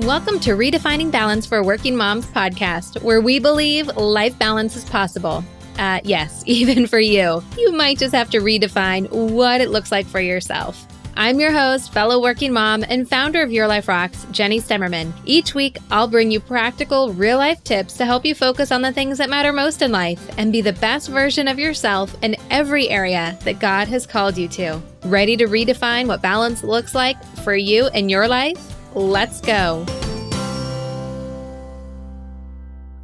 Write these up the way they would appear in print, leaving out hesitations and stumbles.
Welcome to Redefining Balance for Working Moms podcast, where we believe life balance is possible. Yes, even for you. You might just have to redefine what it looks like for yourself. I'm your host, fellow working mom, and founder of Your Life Rocks, Jenny Stemmerman. Each week, I'll bring you practical, real-life tips to help you focus on the things that matter most in life and be the best version of yourself in every area that God has called you to. Ready to redefine what balance looks like for you and your life? Let's go.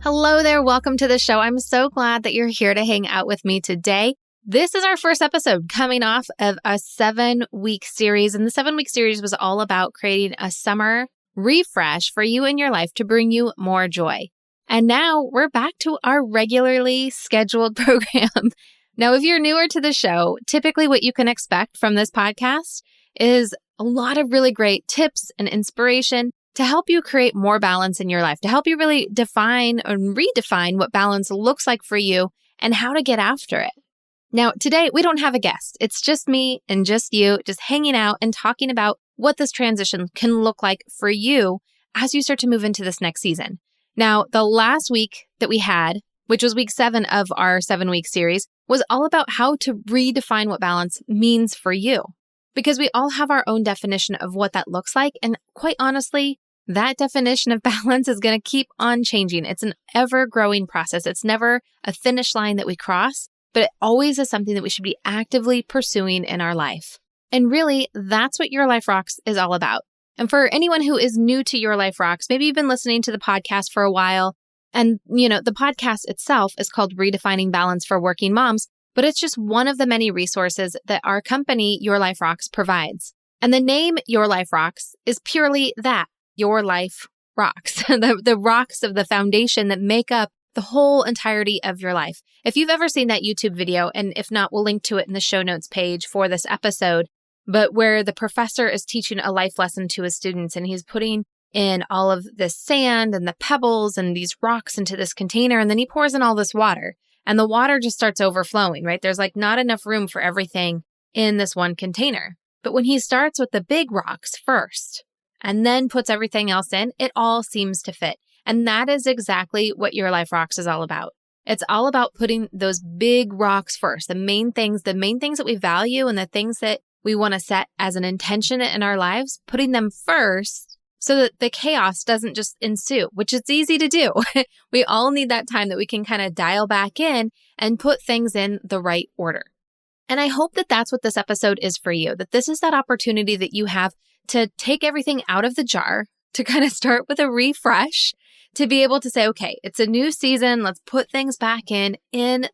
Hello there. Welcome to the show. I'm so glad that you're here to hang out with me today. This is our first episode coming off of a 7-week series. And the 7-week series was all about creating a summer refresh for you in your life to bring you more joy. And now we're back to our regularly scheduled program. Now, if you're newer to the show, typically what you can expect from this podcast is a lot of really great tips and inspiration to help you create more balance in your life, to help you really define and redefine what balance looks like for you and how to get after it. Now, today we don't have a guest. It's just me and just you, just hanging out and talking about what this transition can look like for you as you start to move into this next season. Now, the last week that we had, which was week 7 of our 7-week series, was all about how to redefine what balance means for you. Because we all have our own definition of what that looks like. And quite honestly, that definition of balance is going to keep on changing. It's an ever-growing process. It's never a finish line that we cross, but it always is something that we should be actively pursuing in our life. And really, that's what Your Life Rocks is all about. And for anyone who is new to Your Life Rocks, maybe you've been listening to the podcast for a while, and the podcast itself is called Redefining Balance for Working Moms, but it's just one of the many resources that our company, Your Life Rocks, provides. And the name Your Life Rocks is purely that, Your Life Rocks, the rocks of the foundation that make up the whole entirety of your life. If you've ever seen that YouTube video, and if not, we'll link to it in the show notes page for this episode, but where the professor is teaching a life lesson to his students, and he's putting in all of this sand and the pebbles and these rocks into this container, and then he pours in all this water. And the water just starts overflowing, right? There's not enough room for everything in this one container. But when he starts with the big rocks first and then puts everything else in, it all seems to fit. And that is exactly what Your Life Rocks is all about. It's all about putting those big rocks first, the main things that we value and the things that we want to set as an intention in our lives, putting them first so that the chaos doesn't just ensue, which is easy to do. We all need that time that we can kind of dial back in and put things in the right order. And I hope that that's what this episode is for you, that this is that opportunity that you have to take everything out of the jar, to kind of start with a refresh, to be able to say, okay, it's a new season. Let's put things back in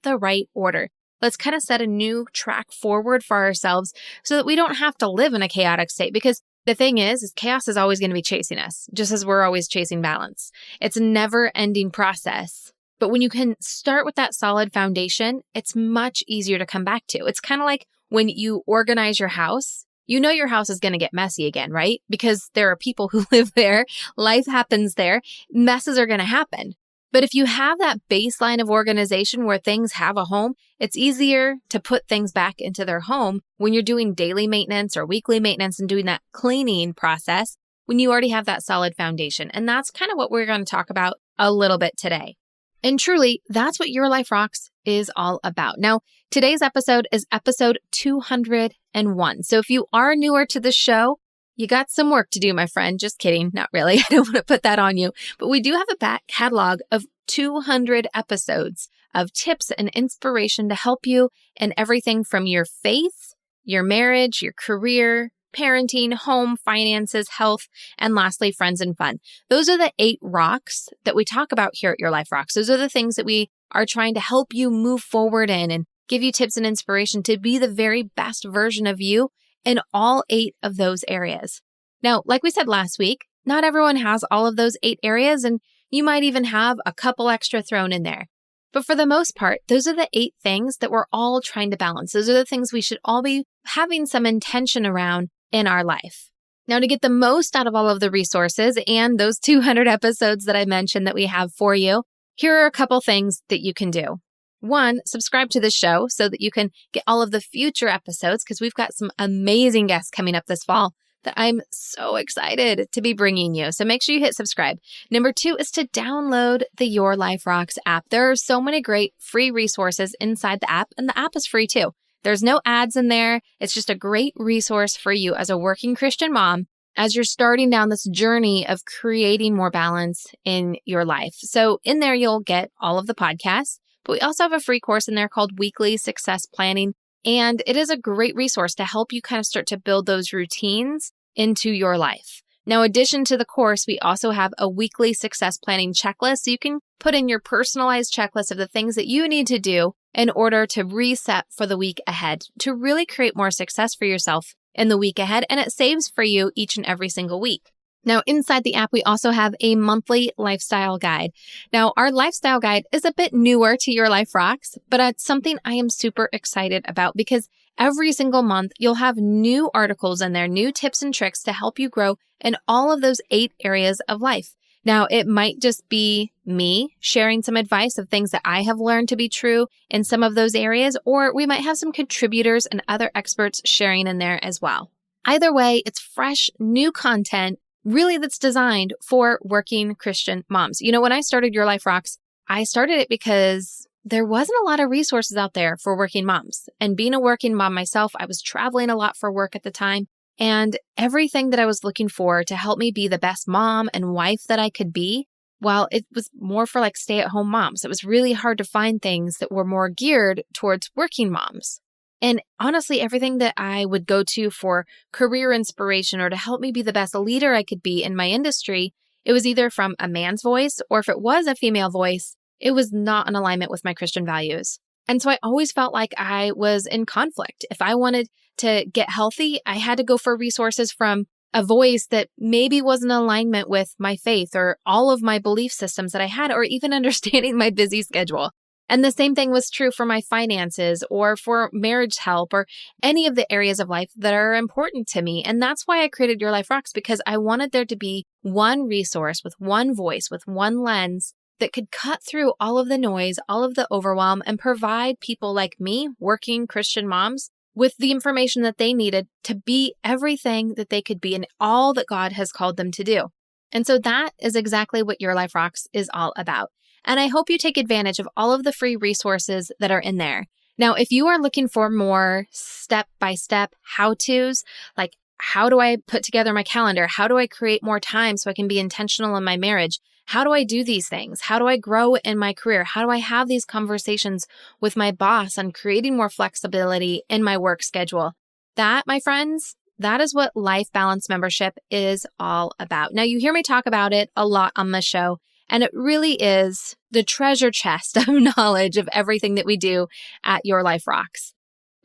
the right order. Let's kind of set a new track forward for ourselves so that we don't have to live in a chaotic state, because the thing is chaos is always going to be chasing us, just as we're always chasing balance. It's a never-ending process. But when you can start with that solid foundation, it's much easier to come back to. It's kind of like when you organize your house, your house is going to get messy again, right? Because there are people who live there. Life happens there. Messes are going to happen. But if you have that baseline of organization where things have a home, it's easier to put things back into their home when you're doing daily maintenance or weekly maintenance and doing that cleaning process when you already have that solid foundation. And that's kind of what we're going to talk about a little bit today. And truly, that's what Your Life Rocks is all about. Now, today's episode is episode 201. So if you are newer to the show, you got some work to do, my friend. Just kidding. Not really. I don't want to put that on you. But we do have a back catalog of 200 episodes of tips and inspiration to help you in everything from your faith, your marriage, your career, parenting, home, finances, health, and lastly, friends and fun. Those are the 8 rocks that we talk about here at Your Life Rocks. Those are the things that we are trying to help you move forward in and give you tips and inspiration to be the very best version of you in all 8 of those areas. Now, like we said last week, not everyone has all of those 8 areas, and you might even have a couple extra thrown in there. But for the most part, those are the 8 things that we're all trying to balance. Those are the things we should all be having some intention around in our life. Now, to get the most out of all of the resources and those 200 episodes that I mentioned that we have for you, here are a couple things that you can do. 1, subscribe to the show so that you can get all of the future episodes, because we've got some amazing guests coming up this fall that I'm so excited to be bringing you. So make sure you hit subscribe. Number 2 is to download the Your Life Rocks app. There are so many great free resources inside the app, and the app is free too. There's no ads in there. It's just a great resource for you as a working Christian mom as you're starting down this journey of creating more balance in your life. So in there, you'll get all of the podcasts, but we also have a free course in there called Weekly Success Planning. And it is a great resource to help you kind of start to build those routines into your life. Now, in addition to the course, we also have a weekly success planning checklist. So you can put in your personalized checklist of the things that you need to do in order to reset for the week ahead, to really create more success for yourself in the week ahead. And it saves for you each and every single week. Now, inside the app, we also have a monthly lifestyle guide. Now, our lifestyle guide is a bit newer to Your Life Rocks, but it's something I am super excited about because every single month, you'll have new articles in there, new tips and tricks to help you grow in all of those 8 areas of life. Now, it might just be me sharing some advice of things that I have learned to be true in some of those areas, or we might have some contributors and other experts sharing in there as well. Either way, it's fresh, new content, really that's designed for working Christian moms. You know, when I started Your Life Rocks, I started it because there wasn't a lot of resources out there for working moms. And being a working mom myself, I was traveling a lot for work at the time. And everything that I was looking for to help me be the best mom and wife that I could be, well, it was more for like stay-at-home moms. It was really hard to find things that were more geared towards working moms. And honestly, everything that I would go to for career inspiration or to help me be the best leader I could be in my industry, it was either from a man's voice, or if it was a female voice, it was not in alignment with my Christian values. And so I always felt like I was in conflict. If I wanted to get healthy, I had to go for resources from a voice that maybe wasn't in alignment with my faith or all of my belief systems that I had, or even understanding my busy schedule. And the same thing was true for my finances or for marriage help or any of the areas of life that are important to me. And that's why I created Your Life Rocks, because I wanted there to be one resource with one voice, with one lens that could cut through all of the noise, all of the overwhelm, and provide people like me, working Christian moms, with the information that they needed to be everything that they could be and all that God has called them to do. And so that is exactly what Your Life Rocks is all about. And I hope you take advantage of all of the free resources that are in there. Now, if you are looking for more step-by-step how-tos, like how do I put together my calendar? How do I create more time so I can be intentional in my marriage? How do I do these things? How do I grow in my career? How do I have these conversations with my boss on creating more flexibility in my work schedule? That, my friends, that is what Life Balance Membership is all about. Now, you hear me talk about it a lot on the show, and it really is the treasure chest of knowledge of everything that we do at Your Life Rocks.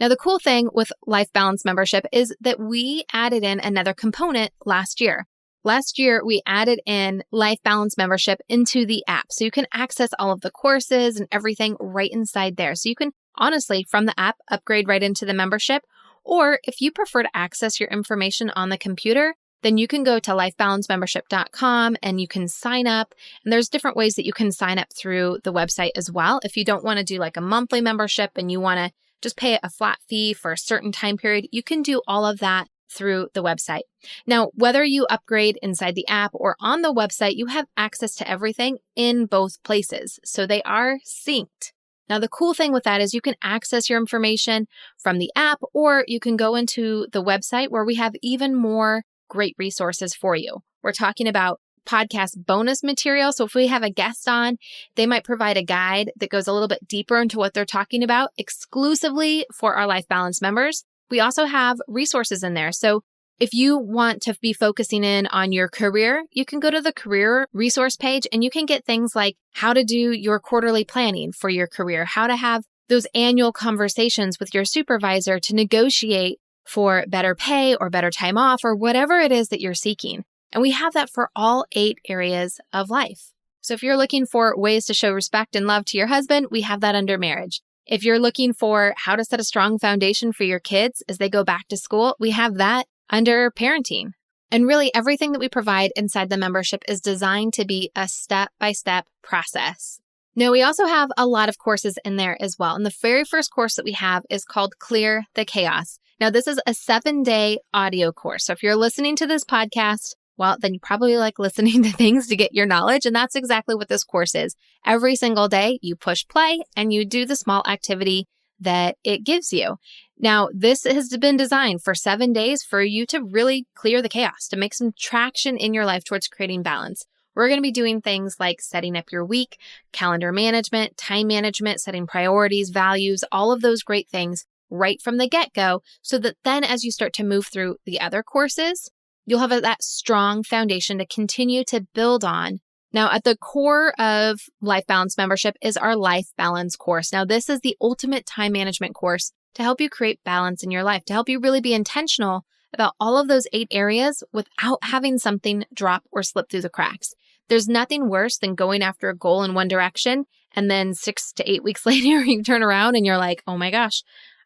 Now, the cool thing with Life Balance Membership is that we added in another component last year. Last year, we added in Life Balance Membership into the app. So you can access all of the courses and everything right inside there. So you can honestly, from the app, upgrade right into the membership. Or if you prefer to access your information on the computer, then you can go to lifebalancemembership.com and you can sign up. And there's different ways that you can sign up through the website as well. If you don't want to do like a monthly membership and you want to just pay a flat fee for a certain time period, you can do all of that through the website. Now, whether you upgrade inside the app or on the website, you have access to everything in both places. So they are synced. Now, the cool thing with that is you can access your information from the app, or you can go into the website where we have even more great resources for you. We're talking about podcast bonus material. So if we have a guest on, they might provide a guide that goes a little bit deeper into what they're talking about exclusively for our Life Balance members. We also have resources in there. So if you want to be focusing in on your career, you can go to the career resource page and you can get things like how to do your quarterly planning for your career, how to have those annual conversations with your supervisor to negotiate for better pay or better time off or whatever it is that you're seeking. And we have that for all 8 areas of life. So if you're looking for ways to show respect and love to your husband, we have that under marriage. If you're looking for how to set a strong foundation for your kids as they go back to school, we have that under parenting. And really everything that we provide inside the membership is designed to be a step-by-step process. No, we also have a lot of courses in there as well. And the very first course that we have is called Clear the Chaos. Now, this is a 7-day audio course. So if you're listening to this podcast, well, then you probably like listening to things to get your knowledge. And that's exactly what this course is. Every single day, you push play and you do the small activity that it gives you. Now, this has been designed for 7 days for you to really clear the chaos, to make some traction in your life towards creating balance. We're going to be doing things like setting up your week, calendar management, time management, setting priorities, values, all of those great things right from the get-go, so that then as you start to move through the other courses, you'll have that strong foundation to continue to build on. Now, at the core of Life Balance membership is our Life Balance course. Now, this is the ultimate time management course to help you create balance in your life, to help you really be intentional about all of those 8 areas without having something drop or slip through the cracks. There's nothing worse than going after a goal in one direction, and then 6 to 8 weeks later, you turn around and you're like, oh my gosh,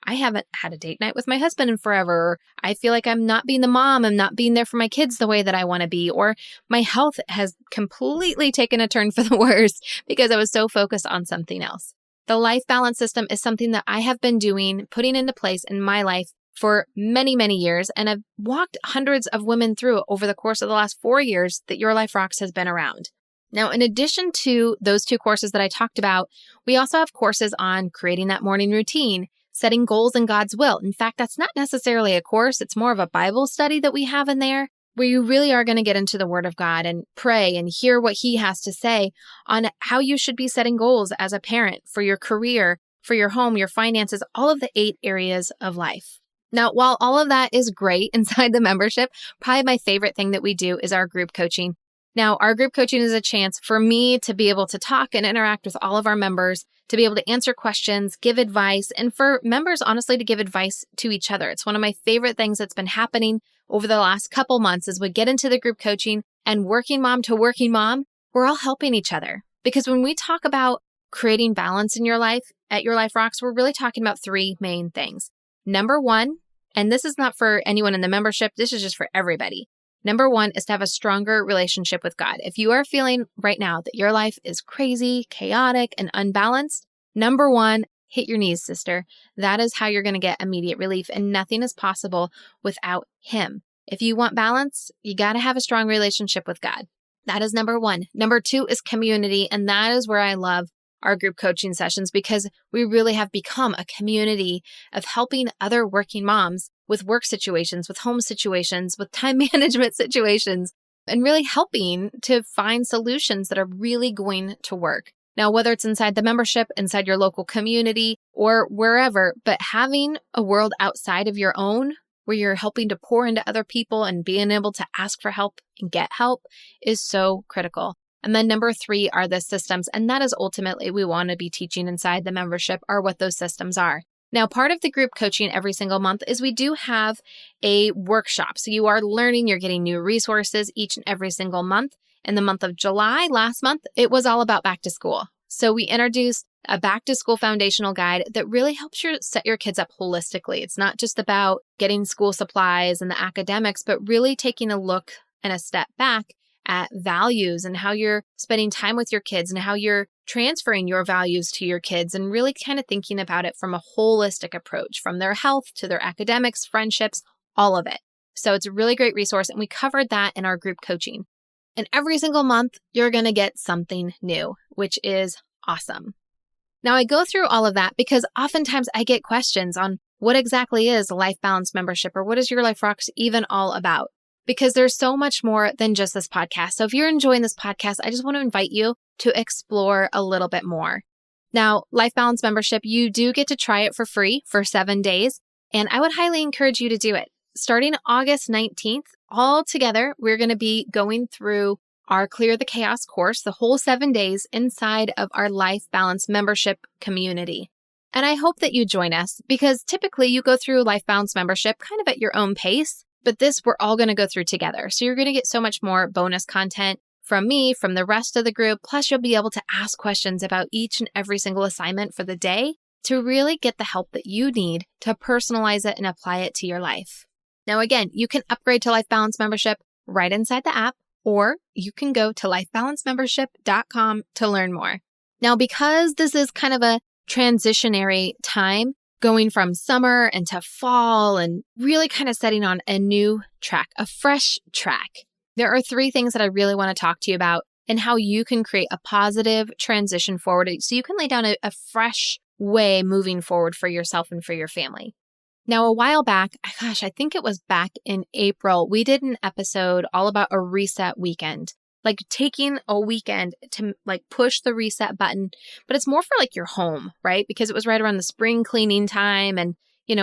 I haven't had a date night with my husband in forever. Or I feel like I'm not being the mom. I'm not being there for my kids the way that I want to be. Or my health has completely taken a turn for the worse because I was so focused on something else. The Life Balance system is something that I have been putting into place in my life for many, many years. And I've walked hundreds of women through it over the course of the last 4 years that Your Life Rocks has been around. Now, in addition to those 2 courses that I talked about, we also have courses on creating that morning routine, setting goals in God's will. In fact, that's not necessarily a course. It's more of a Bible study that we have in there, where you really are going to get into the Word of God and pray and hear what He has to say on how you should be setting goals as a parent, for your career, for your home, your finances, all of the 8 areas of life. Now, while all of that is great inside the membership, probably my favorite thing that we do is our group coaching. Now, our group coaching is a chance for me to be able to talk and interact with all of our members, to be able to answer questions, give advice, and for members, honestly, to give advice to each other. It's one of my favorite things that's been happening over the last couple months as we get into the group coaching and working mom to working mom, we're all helping each other. Because when we talk about creating balance in your life at Your Life Rocks, we're really talking about 3 main things. Number 1, and this is not for anyone in the membership, this is just for everybody. Number 1 is to have a stronger relationship with God. If you are feeling right now that your life is crazy, chaotic, and unbalanced, number 1, hit your knees, sister. That is how you're going to get immediate relief, and nothing is possible without Him. If you want balance, you got to have a strong relationship with God. That is number 1. Number 2 is community, and that is where I love our group coaching sessions, because we really have become a community of helping other working moms with work situations, with home situations, with time management situations, and really helping to find solutions that are really going to work. Now, whether it's inside the membership, inside your local community, or wherever, but having a world outside of your own where you're helping to pour into other people and being able to ask for help and get help is so critical. And then number 3 are the systems. And that is ultimately we want to be teaching inside the membership, are what those systems are. Now, part of the group coaching every single month is we do have a workshop. So you are learning, you're getting new resources each and every single month. In the month of July, last month, it was all about back to school. So we introduced a back to school foundational guide that really helps you set your kids up holistically. It's not just about getting school supplies and the academics, but really taking a look and a step back at values and how you're spending time with your kids and how you're transferring your values to your kids, and really kind of thinking about it from a holistic approach, from their health to their academics, friendships, all of it. So it's a really great resource, and we covered that in our group coaching. And every single month, you're going to get something new, which is awesome. Now, I go through all of that because oftentimes I get questions on what exactly is Life Balance membership, or what is Your Life Rocks even all about? Because there's so much more than just this podcast. So if you're enjoying this podcast, I just want to invite you to explore a little bit more. Now, Life Balance membership, you do get to try it for free for 7 days, and I would highly encourage you to do it. Starting August 19th, all together, we're going to be going through our Clear the Chaos course, the whole 7 days inside of our Life Balance membership community. And I hope that you join us, because typically you go through Life Balance membership kind of at your own pace, but this we're all going to go through together. So you're going to get so much more bonus content from me, from the rest of the group. Plus, you'll be able to ask questions about each and every single assignment for the day to really get the help that you need to personalize it and apply it to your life. Now, again, you can upgrade to Life Balance membership right inside the app, or you can go to lifebalancemembership.com to learn more. Now, because this is kind of a transitionary time, going from summer into fall and really kind of setting on a new track, a fresh track, there are 3 things that I really want to talk to you about and how you can create a positive transition forward so you can lay down a fresh way moving forward for yourself and for your family. Now, a while back, I think it was back in April, we did an episode all about a reset weekend, like taking a weekend to like push the reset button, but it's more for like your home, right? Because it was right around the spring cleaning time and,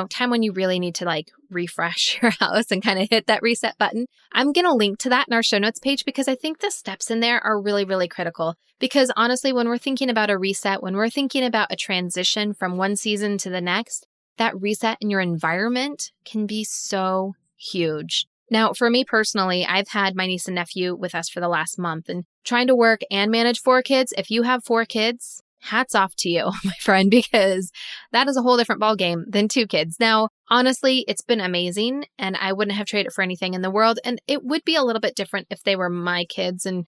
time when you really need to like refresh your house and kind of hit that reset button. I'm going to link to that in our show notes page because I think the steps in there are really, really critical. Because honestly, when we're thinking about a reset, when we're thinking about a transition from one season to the next, that reset in your environment can be so huge. Now, for me personally, I've had my niece and nephew with us for the last month and trying to work and manage 4 kids. If you have 4 kids, hats off to you, my friend, because that is a whole different ballgame than 2 kids. Now, honestly, it's been amazing and I wouldn't have traded it for anything in the world. And it would be a little bit different if they were my kids and,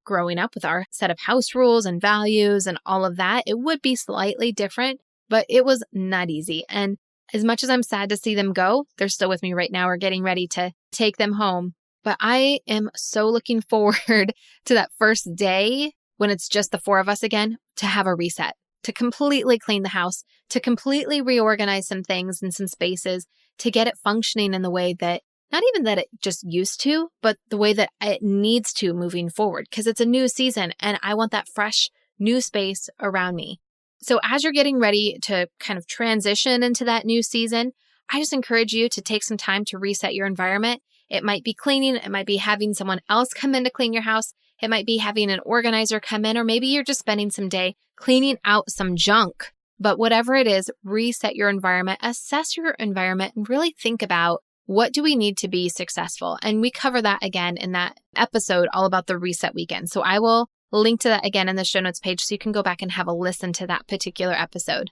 growing up with our set of house rules and values and all of that. It would be slightly different, but it was not easy. And as much as I'm sad to see them go, they're still with me right now. We're getting ready to take them home. But I am so looking forward to that first day when it's just the 4 of us again, to have a reset, to completely clean the house, to completely reorganize some things and some spaces, to get it functioning in the way that, not even that it just used to, but the way that it needs to moving forward, because it's a new season and I want that fresh new space around me. So as you're getting ready to kind of transition into that new season, I just encourage you to take some time to reset your environment. It might be cleaning. It might be having someone else come in to clean your house. It might be having an organizer come in, or maybe you're just spending some day cleaning out some junk. But whatever it is, reset your environment, assess your environment, and really think about what do we need to be successful? And we cover that again in that episode all about the reset weekend. So I will link to that again in the show notes page so you can go back and have a listen to that particular episode.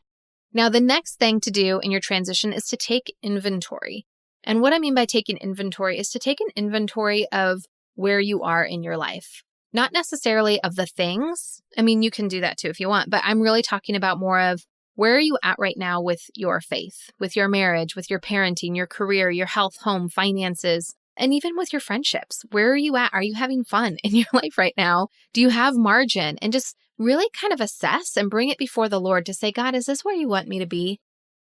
Now, the next thing to do in your transition is to take inventory. And what I mean by taking inventory is to take an inventory of where you are in your life. Not necessarily of the things. I mean, you can do that too if you want, but I'm really talking about more of where are you at right now with your faith, with your marriage, with your parenting, your career, your health, home, finances, and even with your friendships. Where are you at? Are you having fun in your life right now? Do you have margin? And just really kind of assess and bring it before the Lord to say, God, is this where you want me to be?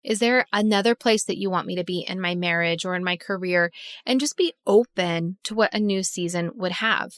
Is there another place that you want me to be in my marriage or in my career? And just be open to what a new season would have.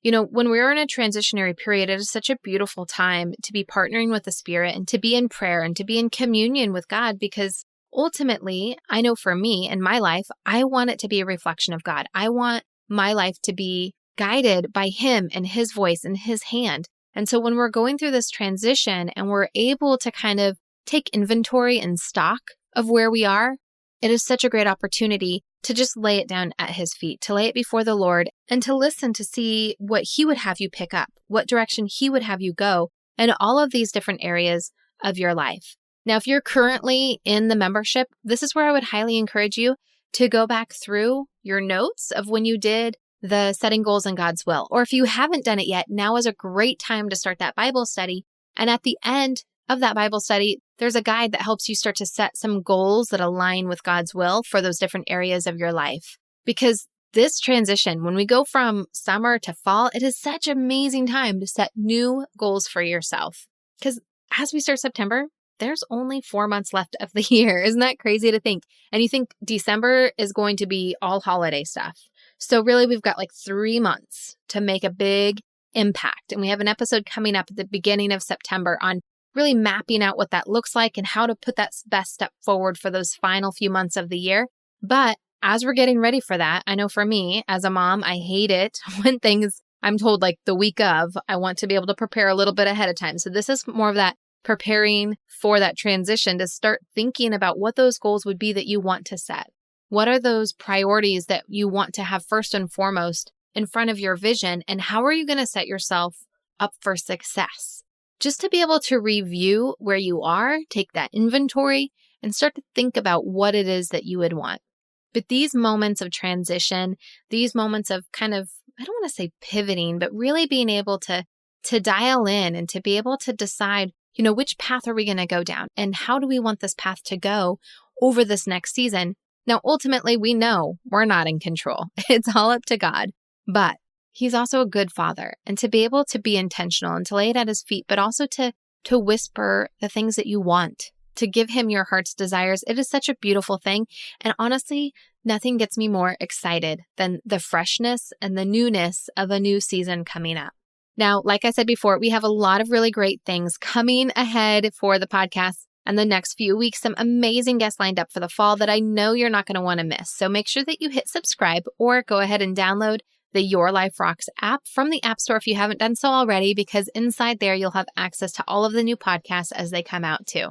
When we're in a transitionary period, it is such a beautiful time to be partnering with the Spirit and to be in prayer and to be in communion with God, because ultimately, I know for me in my life, I want it to be a reflection of God. I want my life to be guided by Him and His voice and His hand. And so when we're going through this transition and we're able to kind of take inventory and stock of where we are, it is such a great opportunity to just lay it down at His feet, to lay it before the Lord and to listen to see what He would have you pick up, what direction He would have you go, and all of these different areas of your life. Now, if you're currently in the membership, this is where I would highly encourage you to go back through your notes of when you did the setting goals in God's will. Or if you haven't done it yet, now is a great time to start that Bible study. And at the end of that Bible study, there's a guide that helps you start to set some goals that align with God's will for those different areas of your life. Because this transition, when we go from summer to fall, it is such an amazing time to set new goals for yourself. Because as we start September, there's only 4 months left of the year. Isn't that crazy to think? And you think December is going to be all holiday stuff. So really, we've got like 3 months to make a big impact. And we have an episode coming up at the beginning of September on really mapping out what that looks like and how to put that best step forward for those final few months of the year. But as we're getting ready for that, I know for me as a mom, I hate it when things I'm told like the week of. I want to be able to prepare a little bit ahead of time. So this is more of that preparing for that transition, to start thinking about what those goals would be that you want to set. What are those priorities that you want to have first and foremost in front of your vision? And how are you going to set yourself up for success? Just to be able to review where you are, take that inventory, and start to think about what it is that you would want. But these moments of transition, these moments of kind of, I don't want to say pivoting, but really being able to to dial in and to be able to decide, which path are we going to go down and how do we want this path to go over this next season? Now, ultimately, we know we're not in control. It's all up to God, but He's also a good Father. And to be able to be intentional and to lay it at His feet, but also to whisper the things that you want, to give Him your heart's desires, it is such a beautiful thing. And honestly, nothing gets me more excited than the freshness and the newness of a new season coming up. Now, like I said before, we have a lot of really great things coming ahead for the podcast and the next few weeks, some amazing guests lined up for the fall that I know you're not going to want to miss. So make sure that you hit subscribe or go ahead and download the Your Life Rocks app from the App Store if you haven't done so already, because inside there you'll have access to all of the new podcasts as they come out too.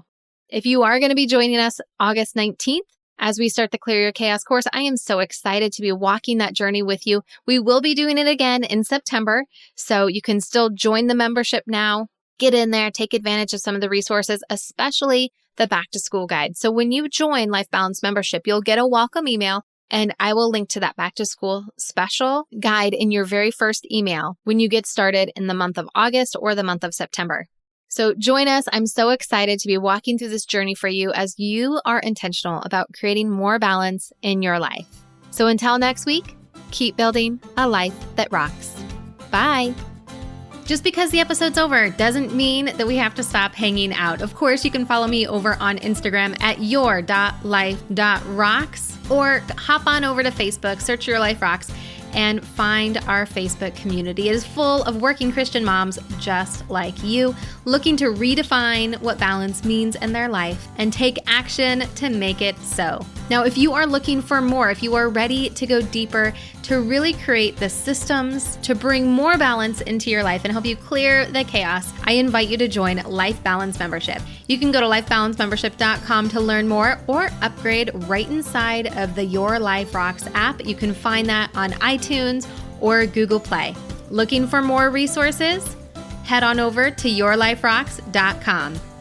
If you are going to be joining us August 19th, as we start the Clear Your Chaos course, I am so excited to be walking that journey with you. We will be doing it again in September, so you can still join the membership now. Get in there, take advantage of some of the resources, especially the back to school guide. So when you join Life Balance membership, you'll get a welcome email, and I will link to that back to school special guide in your very first email when you get started in the month of August or the month of September. So join us. I'm so excited to be walking through this journey for you as you are intentional about creating more balance in your life. So until next week, keep building a life that rocks. Bye. Just because the episode's over doesn't mean that we have to stop hanging out. Of course, you can follow me over on Instagram at your.life.rocks or hop on over to Facebook, search Your Life Rocks, and find our Facebook community. It is full of working Christian moms just like you, looking to redefine what balance means in their life and take action to make it so. Now, if you are looking for more, if you are ready to go deeper, to really create the systems to bring more balance into your life and help you clear the chaos, I invite you to join Life Balance Membership. You can go to lifebalancemembership.com to learn more or upgrade right inside of the Your Life Rocks app. You can find that on iTunes or Google Play. Looking for more resources? Head on over to yourliferocks.com.